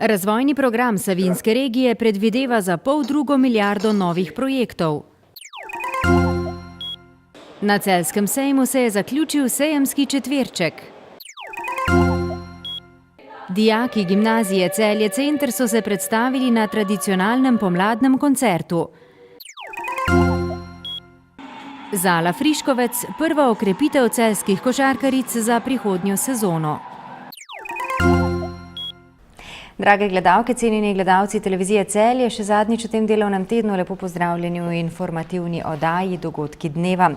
Razvojni program Savinjske regije predvideva za 1,5 milijardo novih projektov. Na celjskem sejmu se je zaključil sejemski četverček. Dijaki gimnazije Celje Center so se predstavili na tradicionalnem pomladnem koncertu. Zala Friškovec, prva okrepitev celjskih košarkaric za prihodnjo sezono. Drage gledalke, cenjeni gledalci televizije Celje, še zadnjič v tem delovnem tednu lepo pozdravljeni v informativni oddaji Dogodki dneva.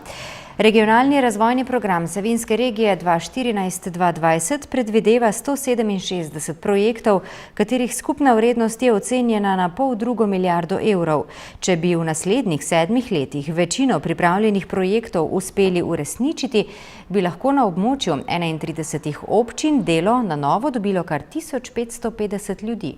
Regionalni razvojni program Savinjske regije 2014-2020 predvideva 167 projektov, katerih skupna vrednost je ocenjena na 1,5 milijardo evrov. Če bi v naslednjih 7 letih večino pripravljenih projektov uspeli uresničiti, bi lahko na območju 31 občin delo na novo dobilo kar 1550 ljudi.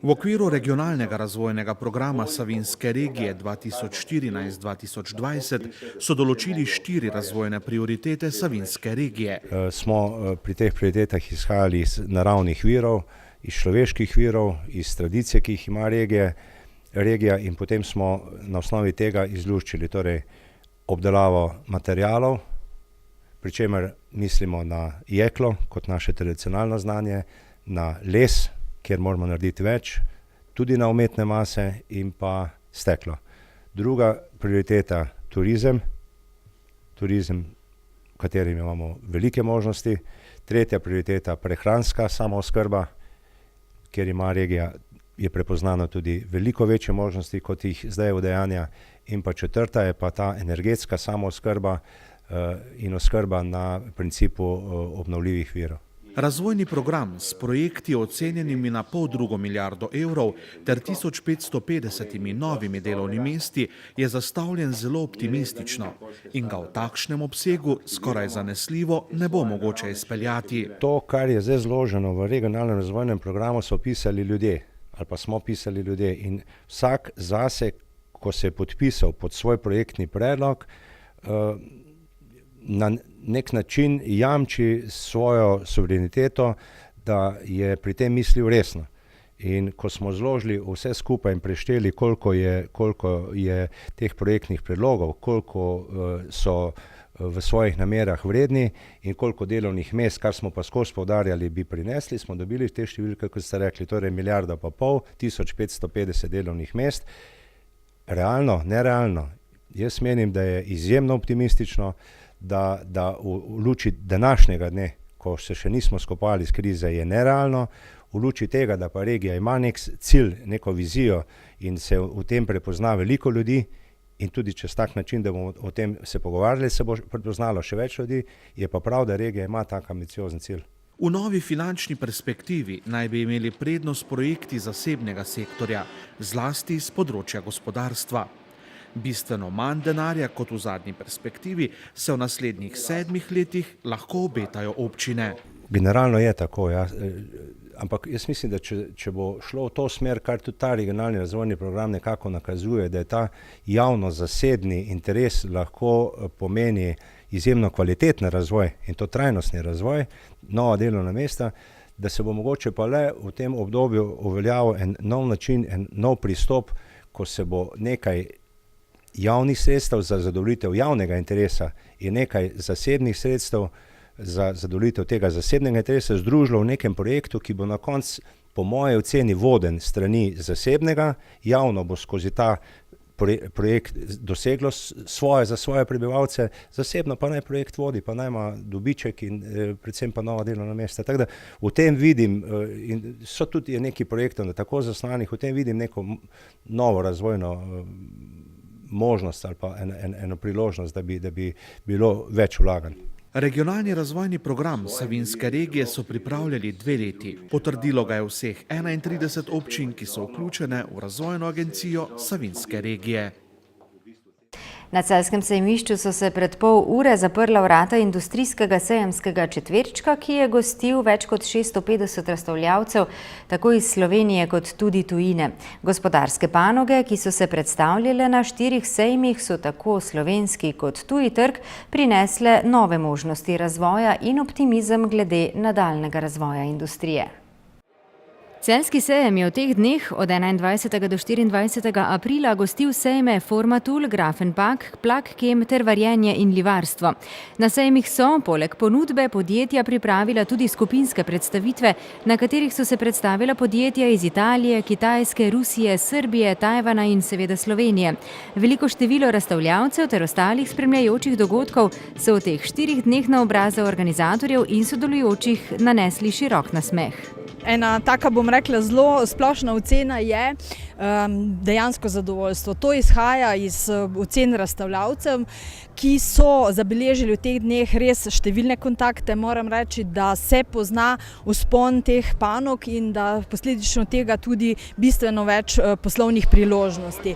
V okviru regionalnega razvojnega programa Savinjske regije 2014-2020 so določili 4 razvojne prioritete Savinjske regije. Smo pri teh prioritetah izhajali iz naravnih virov, iz človeških virov, iz tradicije, ki jih ima regija, in potem smo na osnovi tega izluščili torej obdelavo materialov, pri čemer mislimo na jeklo kot naše tradicionalno znanje, na les, kjer moramo narediti več, tudi na umetne mase in pa steklo. Druga prioriteta turizem, v katerem imamo velike možnosti. Tretja prioriteta prehranska samooskrba, kjer ima regija, je prepoznano tudi veliko večje možnosti, kot jih zdaj udejanja. In pa četrta je pa ta energetska samooskrba in oskrba na principu obnovljivih virov. Razvojni program s projekti ocenjenimi na 1,5 milijardo evrov ter 1550 novimi delovnimi mesti je zastavljen zelo optimistično in ga v takšnem obsegu skoraj zanesljivo ne bo mogoče izpeljati. To, kar je zdaj zloženo v regionalnem razvojnem programu, so pisali ljudje ali pa smo pisali ljudje, in vsak zase, ko se je podpisal pod svoj projektni predlog, na nek način jamči svojo suvereniteto, da je pri tem mislil resno. In ko smo zložili vse skupaj in prešteli, koliko je teh projektnih predlogov, koliko so v svojih namerah vredni in koliko delovnih mest, kar smo pa skozi poudarjali, bi prinesli, smo dobili te številke, kot ste rekli, torej 1,5 milijarde, 1550 delovnih mest. Realno, nerealno. Jaz menim, da je izjemno optimistično, da v luči današnjega dne, ko se še nismo skopali s krize, je nerealno, v luči tega, da pa regija ima nek cilj, neko vizijo in se v tem prepozna veliko ljudi, in tudi čez tak način, da bomo o tem se pogovarjali, se bo prepoznalo še več ljudi, je pa prav, da regija ima tak ambiciozen cilj. V novi finančni perspektivi naj bi imeli prednost projekti zasebnega sektorja, zlasti z področja gospodarstva. Bistveno manj denarja kot v zadnji perspektivi se v naslednjih 7 letih lahko obetajo občine. Generalno je tako, ja. Ampak jaz mislim, da če bo šlo v to smer, kar tudi ta regionalni razvojni program nekako nakazuje, da je ta javno-zasebni interes lahko pomeni izjemno kvaliteten razvoj in to trajnostni razvoj, nova delovna mesta, da se bo mogoče pa le v tem obdobju uveljavil en nov način, en nov pristop, ko se bo nekaj javnih sredstev za zadovoljitev javnega interesa in nekaj zasebnih sredstev za zadovoljitev tega zasebnega interesa združilo v nekem projektu, ki bo na koncu, po moje oceni, voden strani zasebnega, javno bo skozi ta projekt doseglo svoje za svoje prebivalce, zasebno pa naj projekt vodi, pa naj ima dobiček in predvsem pa nova delovna mesta. Tako da v tem vidim, in so tudi neki projektov tako zasnanih, v tem vidim neko novo razvojno možnost ali pa eno priložnost, da bi bilo več vlaganj. Regionalni razvojni program Savinjske regije so pripravljali 2 leti. Potrdilo ga je vseh 31 občin, ki so vključene v razvojno agencijo Savinjske regije. Na celjskem sejmišču so se pred pol ure zaprla vrata industrijskega sejemskega četverčka, ki je gostil več kot 650 razstavljavcev, tako iz Slovenije kot tudi tujine. Gospodarske panoge, ki so se predstavljale na 4 sejmih, so tako slovenski kot tuji trg prinesle nove možnosti razvoja in optimizem glede nadaljnjega razvoja industrije. Celjski sejem je v teh dneh od 21. do 24. aprila gostil sejme Formatul, Grafenpak, Plakkem ter varjenje in livarstvo. Na sejmih so poleg ponudbe podjetja pripravila tudi skupinske predstavitve, na katerih so se predstavila podjetja iz Italije, Kitajske, Rusije, Srbije, Tajvana in seveda Slovenije. Veliko število razstavljavcev ter ostalih spremljajočih dogodkov so v teh 4 dneh na obraze organizatorjev in sodelujočih nanesli širok nasmeh. Ena taka, bom rekla, zelo splošna ocena je dejansko zadovoljstvo. To izhaja iz ocen razstavljavcev, ki so zabeležili v teh dneh res številne kontakte. Moram reči, da se pozna vzpon teh panog in da posledično tega tudi bistveno več poslovnih priložnosti.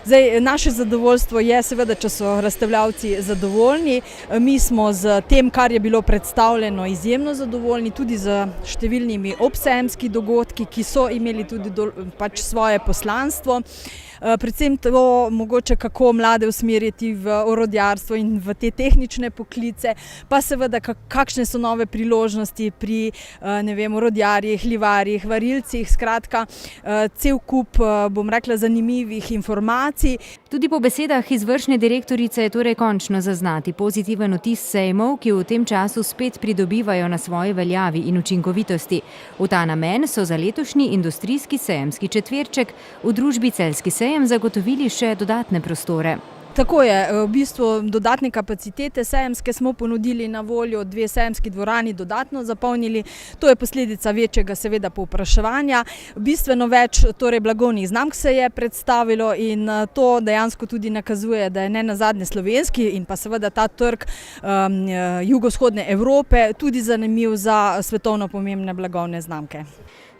Zdaj, naše zadovoljstvo je seveda, če so razstavljavci zadovoljni. Mi smo z tem, kar je bilo predstavljeno, izjemno zadovoljni, tudi z številnimi obsejemski dogodki, ki so imeli tudi svoje poslanstvo. Predvsem to mogoče, kako mlade usmeriti v orodjarstvo in v te tehnične poklice, pa seveda kakšne so nove priložnosti pri orodjarjih, livarjih, varilcih, skratka cel kup, bom rekla, zanimivih informacij. Tudi po besedah izvršne direktorice je torej končno zaznati pozitiven vtis sejmov, ki v tem času spet pridobivajo na svoji veljavi in učinkovitosti. V ta namen so za letošnji industrijski sejemski četverček v družbi Celjski sejem zagotovili še dodatne prostore. Tako je, v bistvu dodatne kapacitete sejemske smo ponudili na voljo, 2 sejemski dvorani dodatno zapolnili. To je posledica večjega seveda povpraševanja. Bistveno več torej blagovnih znamk se je predstavilo in to dejansko tudi nakazuje, da je nenazadnje slovenski in pa seveda ta trg jugovzhodne Evrope tudi zanimiv za svetovno pomembne blagovne znamke.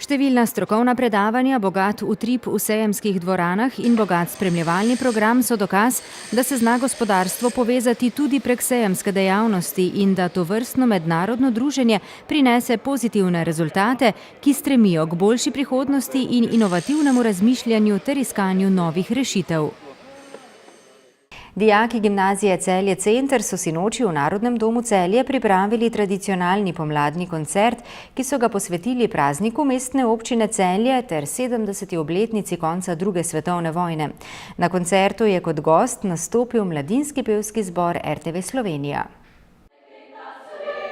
Številna strokovna predavanja, bogat utrip v sejemskih dvoranah in bogat spremljevalni program so dokaz, da se zna gospodarstvo povezati tudi prek sejemske dejavnosti in da tovrstno mednarodno druženje prinese pozitivne rezultate, ki stremijo k boljši prihodnosti in inovativnemu razmišljanju ter iskanju novih rešitev. Dijaki gimnazije Celje Center so sinoči v Narodnem domu Celje pripravili tradicionalni pomladni koncert, ki so ga posvetili prazniku mestne občine Celje ter 70. obletnici konca druge svetovne vojne. Na koncertu je kot gost nastopil mladinski pevski zbor RTV Slovenija.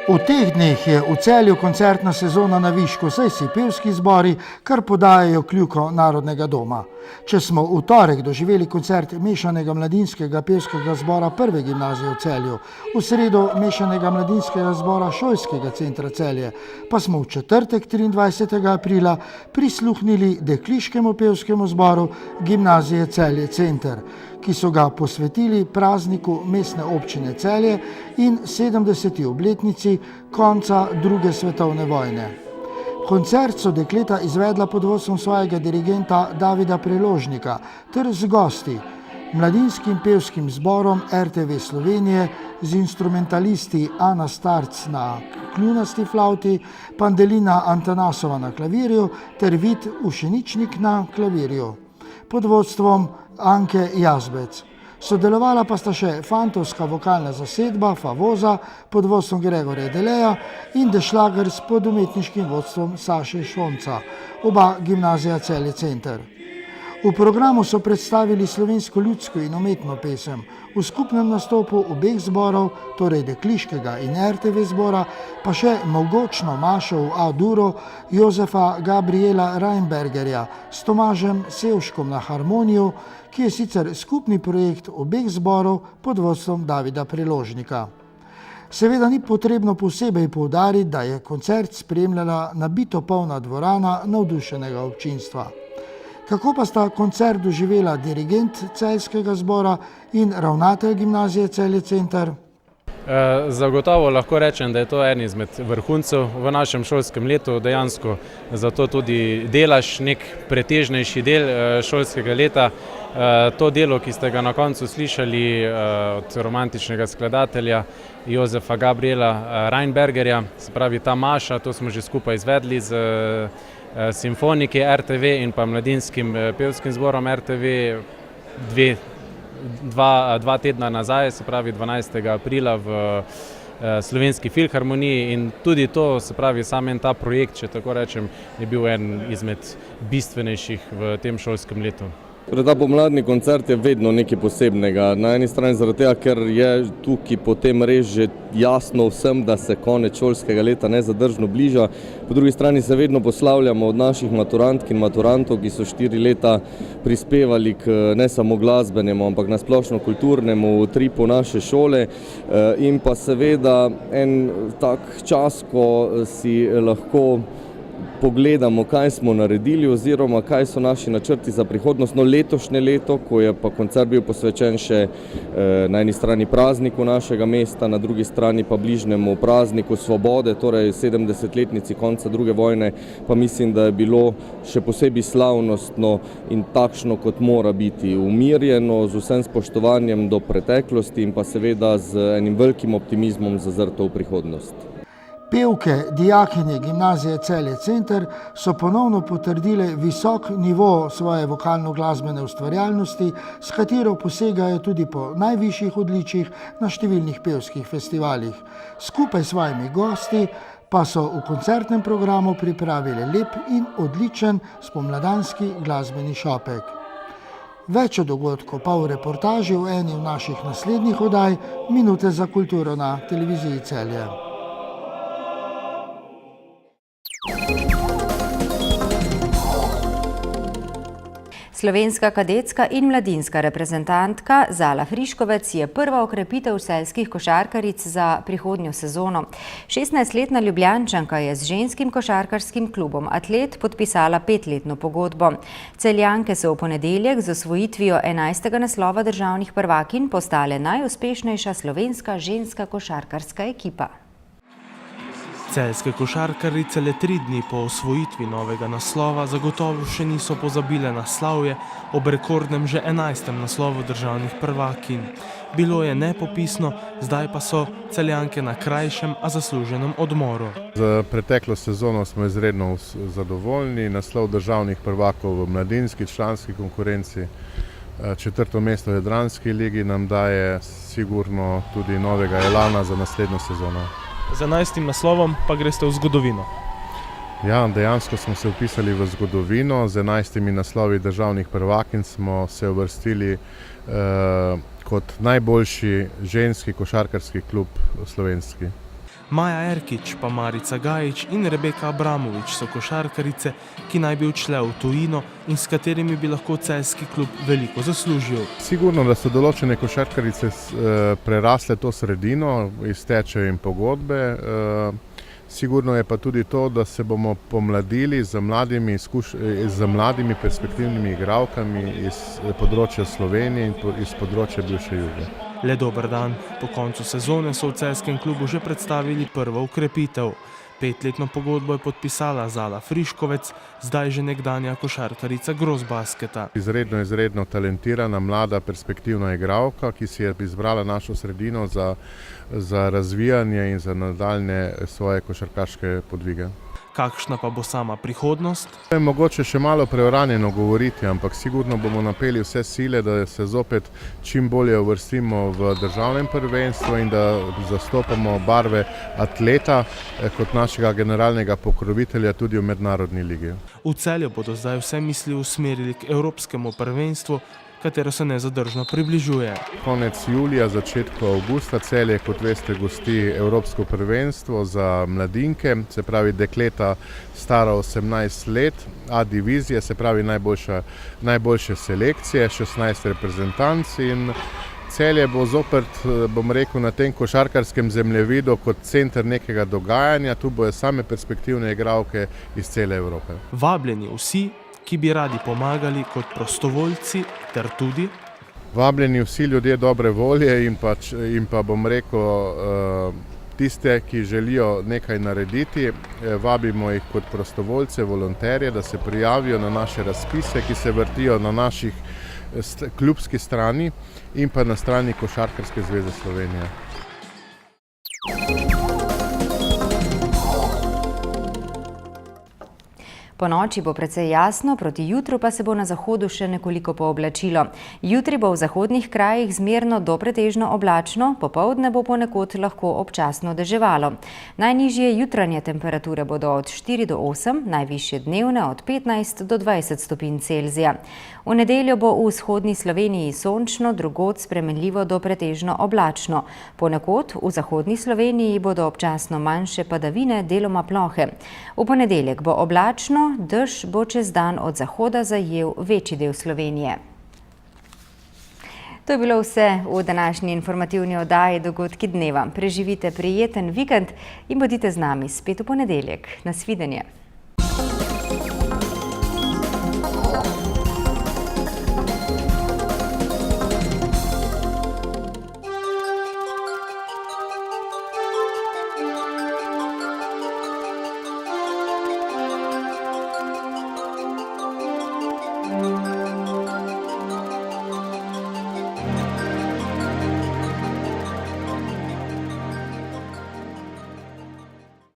V teh dneh je v Celju koncertna sezona na višku, saj si pevski zbori kar podajajo kljuko Narodnega doma. Če smo v torek doživeli koncert mešanega mladinskega pevskega zbora prve gimnazije v Celju, v sredo mešanega mladinskega zbora šolskega centra Celje, pa smo v četrtek 23. aprila prisluhnili dekliškemu pevskemu zboru gimnazije Celje Center, ki so ga posvetili prazniku mestne občine Celje in 70. obletnici konca druge svetovne vojne. Koncert so dekleta izvedla pod vodstvom svojega dirigenta Davida Preložnika ter z gosti, mladinskim pevskim zborom RTV Slovenije z instrumentalisti Ana Starc na kljunasti flavti, Pandelina Antanasova na klavirju ter Vid Ušeničnik na klavirju pod vodstvom Anke Jazbec. Sodelovala pa sta še fantovska vokalna zasedba Favoza pod vodstvom Gregorja Deleja in The Schlagers pod umetniškim vodstvom Saše Šonca, oba gimnazija Celje Center. V programu so predstavili slovensko ljudsko in umetno pesem. V skupnem nastopu obeh zborov, torej dekliškega in RTV zbora, pa še mogočno mašo v A-duro Jozefa Gabriela Reinbergerja s Tomažem Sevškom na harmoniju, ki je sicer skupni projekt obeh zborov pod vodstvom Davida Preložnika. Seveda ni potrebno posebej poudariti, da je koncert spremljala nabito polna dvorana navdušenega občinstva. Kako pa sta koncert doživela dirigent celjskega zbora in ravnatelj gimnazije Celje Center? Zagotovo lahko rečem, da je to en izmed vrhuncev v našem šolskem letu. Dejansko zato tudi delaš nek pretežnejši del šolskega leta. To delo, ki ste ga na koncu slišali od romantičnega skladatelja Jozefa Gabriela Reinbergerja, se pravi ta maša, to smo že skupaj izvedli z simfoniki RTV in pa mladinskim pevskim zborom RTV dva tedna nazaj, se pravi 12. aprila v Slovenski filharmoniji in tudi to, se pravi, sam en ta projekt, če tako rečem, je bil en izmed bistvenejših v tem šolskem letu. Ta pomladni koncert je vedno nekaj posebnega. Na eni strani zaradi tega, ker je tukaj potem res že jasno vsem, da se konec šolskega leta nezadržno bliža. Po drugi strani se vedno poslavljamo od naših maturantk in maturantov, ki so 4 leta prispevali k ne samo glasbenemu, ampak na splošno kulturnemu utripu naše šole. In pa seveda en tak čas, ko si lahko pogledamo, kaj smo naredili oziroma kaj so naši načrti za prihodnost. No, letošnje leto, ko je pa koncert bil posvečen še na eni strani prazniku našega mesta, na drugi strani pa bližnjemu prazniku svobode, torej 70-letnici konca druge vojne, pa mislim, da je bilo še posebej slavnostno in takšno, kot mora biti, umirjeno, z vsem spoštovanjem do preteklosti in pa seveda z enim velikim optimizmom zazrto v prihodnost. Pevke dijakinje gimnazije Celje Center so ponovno potrdile visok nivo svoje vokalno-glasbene ustvarjalnosti, s katero posegajo tudi po najvišjih odličjih na številnih pevskih festivalih. Skupaj s svojimi gosti pa so v koncertnem programu pripravili lep in odličen spomladanski glasbeni šopek. Več o dogodku pa v reportaži v eni od naših naslednjih oddaj Minute za kulturo na televiziji Celje. Slovenska kadetska in mladinska reprezentantka Zala Friškovec je prva okrepitev celjskih košarkaric za prihodnjo sezono. 16-letna Ljubljančanka je z ženskim košarkarskim klubom Atlet podpisala 5-letno pogodbo. Celjanke so v ponedeljek z osvojitvijo 11. naslova državnih prvakinj postale najuspešnejša slovenska ženska košarkarska ekipa. Celjske košarkarice le 3 dni po osvojitvi novega naslova zagotovo še niso pozabile na slavje ob rekordnem že 11. naslovu državnih prvakinj. Bilo je nepopisno, zdaj pa so Celjanke na krajšem, a zasluženem odmoru. Za preteklo sezono smo izredno zadovoljni. Naslov državnih prvakov v mladinski članski konkurenci, 4. mesto v Jadranski ligi nam daje sigurno tudi novega elana za naslednjo sezono. Z 11. naslovom pa greste v zgodovino. Ja, dejansko smo se vpisali v zgodovino. Z 11 naslovi državnih prvakinj smo se uvrstili kot najboljši ženski košarkarski klub slovenski. Maja Erkić, pa Marica Gajić in Rebeka Abramović so košarkarice, ki naj bi odšle v tujino in s katerimi bi lahko celjski klub veliko zaslužil. Sigurno, da so določene košarkarice prerasle to sredino, iztečejo jim pogodbe. Sigurno je pa tudi to, da se bomo pomladili z mladimi perspektivnimi igralkami iz področja Slovenije in iz področja bivše Juge. Le dober dan. Po koncu sezone so v celjskem klubu že predstavili prvo ukrepitev. 5-letno pogodbo je podpisala Zala Friškovec, zdaj že nekdanja košarkarica Grosbasketa. Izredno talentirana, mlada, perspektivna igralka, ki si je izbrala našo sredino za razvijanje in za nadaljne svoje košarkaške podvige. Kakšna pa bo sama prihodnost? Je mogoče še malo preuranjeno govoriti, ampak sigurno bomo napeli vse sile, da se zopet čim bolje uvrstimo v državnem prvenstvu in da zastopamo barve Atleta kot našega generalnega pokrovitelja tudi v mednarodni ligi. V Celju bodo zdaj vse misli usmerili k evropskemu prvenstvu, katero se nezadržno približuje. Konec julija, začetku avgusta Celje, kot veste, gosti Evropsko prvenstvo za mladinke, se pravi dekleta stara 18 let, A divizije, se pravi najboljše selekcije, 16 reprezentanc in Celje bo zopet, bom rekel, na tem košarkarskem zemljevidu kot center nekega dogajanja, tu bojo same perspektivne igralke iz cele Evrope. Vabljeni vsi, ki bi radi pomagali kot prostovoljci, ter tudi vabljeni vsi ljudje dobre volje in pa bom rekel tiste, ki želijo nekaj narediti, vabimo jih kot prostovoljce, volonterje, da se prijavijo na naše razpise, ki se vrtijo na naših klubski strani in pa na strani Košarkarske zveze Slovenije. Po noči bo precej jasno, proti jutru pa se bo na zahodu še nekoliko pooblačilo. Jutri bo v zahodnih krajih zmerno do pretežno oblačno, popoldne bo ponekod lahko občasno deževalo. Najnižje jutranje temperature bodo od 4 do 8, najvišje dnevne od 15 do 20 stopinj Celzija. V nedeljo bo v vzhodni Sloveniji sončno, drugod spremenljivo do pretežno oblačno. Ponekod v zahodni Sloveniji bodo občasno manjše padavine, deloma plohe. V ponedeljek bo oblačno, dež bo čez dan od zahoda zajel večji del Slovenije. To je bilo vse v današnji informativni oddaji Dogodki dneva. Preživite prijeten vikend in bodite z nami spet v ponedeljek. Nasvidenje.